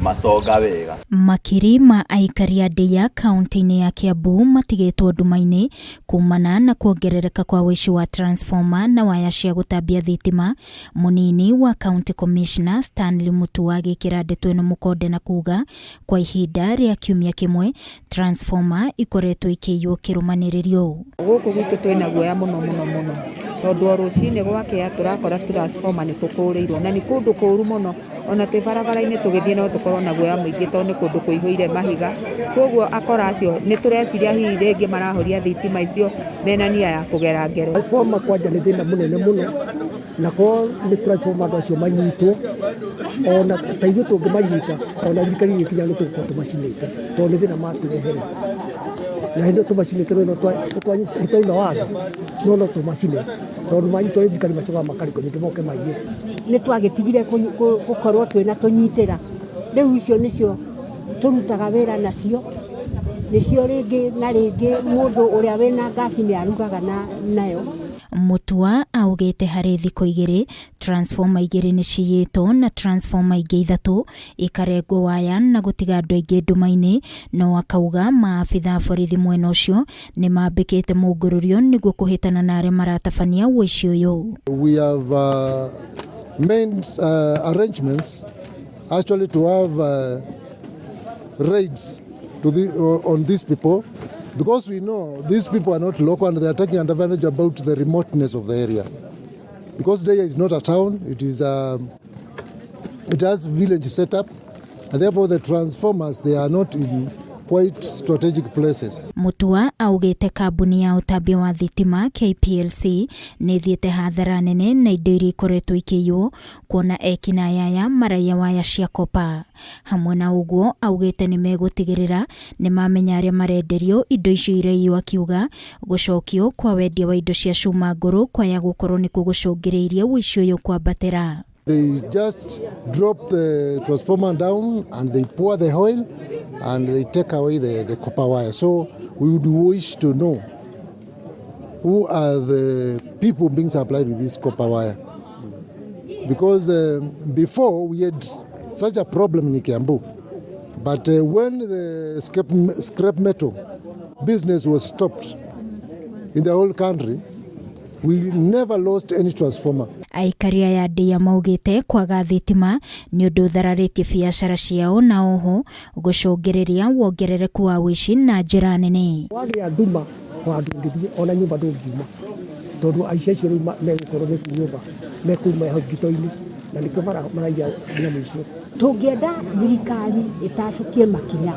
macoga wega. Makiri ma Aikari a Ndeiya kaunti-ini ya Kiambu matigitwo nduma-ini kuumana na kwongerereka kwa Wuici wa transformer na waya cia gutambia thitima. Munini wa County Commissioner Stanley Mutua agikira ndeto ino mukonde na kuga kwa ihinda ria kiumia kimwe transformer ikoretwo ikiywo kirumaniririo. Guku gwitu twina guoya muno tondu rucini gwakea turakora transformer ni kukurirwo na ni kundu kuru muno ona twi barabara-ini tugithie no tukorwo na guoya muingi tondu ni kundu kuihuire mahiga koguo akora acio ni tureciria hihi ringi marahoria thitima icio mena nia ya kugera ngero. Transformer kwanja ni thina munene muno na ko ni transformer acio manyitwo ona taithu tungimanyita ona thirikari ni kinya ni tuko tumacinite tondu thina maturehere na hindo tumacinite no twaina watho no tumacine tondu manyitwo thirikari macoka makariko ni moke maiye ni twagitigire gukorwo twina tunyitira riu icio nicio turutaga wira nacio nicio ringi na ringi mundu uria wina ngasi ni arugaga nayo. Mutua augite hari thiko igiri transformer igiri ni ciyitwo na transformer ingi ithatu ikarengwo waya na gutiga andu aingi nduma-ini no akauga maabitha borithi mwena ucio ni mambikite mungururio niguo kuhitana na aria maratabania Wuici uyu. We have made arrangements actually to have raids on these people, because we know these people are not local and they are taking advantage about the remoteness of the area. Because Ndeiya is not a town, it has village setup, and therefore the transformers, they are not in quite strategic places. Mutua augite kambuni ya utambia wa thitima KPLC ni thiete hathara nene na indo iria ikoretwo ikiywo kuona ekina yaya maraia waya cia kopa. Hamwe na uguo augite ni megutigirira ni mamenya aria marenderio indo icio iria akiuga gucokio kwa wendia wa indo cia cuma nguru kwaya gukorwo ni kugucungiriirie Wuici uyu kwambatira. They just drop the transformer down and they pour the oil and they take away the copper wire. So we would wish to know who are the people being supplied with this copper wire. Because before we had such a problem in Kiambu. But when the scrap metal business was stopped in the whole country, we never lost any transformer. Aikari a Ndeiya maugite kwaga thitima ni undu thararitie biacara ciao na oho gucungiriria wongerereku wa Wuici na njira nene. Wagi nduma kwa ndungithie ona nyumba ndungiuma tondu aicia cio megukorwo ni nyumba mekuma hogito-ini na nikio maraia nyamu icio. Tungienda thirikari itacukie makinya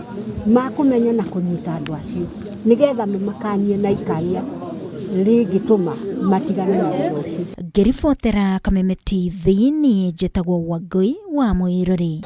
makumenya na kunyita andu acio nigetha makanie na ikaria rigituma matigane na ucio. Ngiribotera Kameme TV ni njitagwo Wangui wa Mwirori.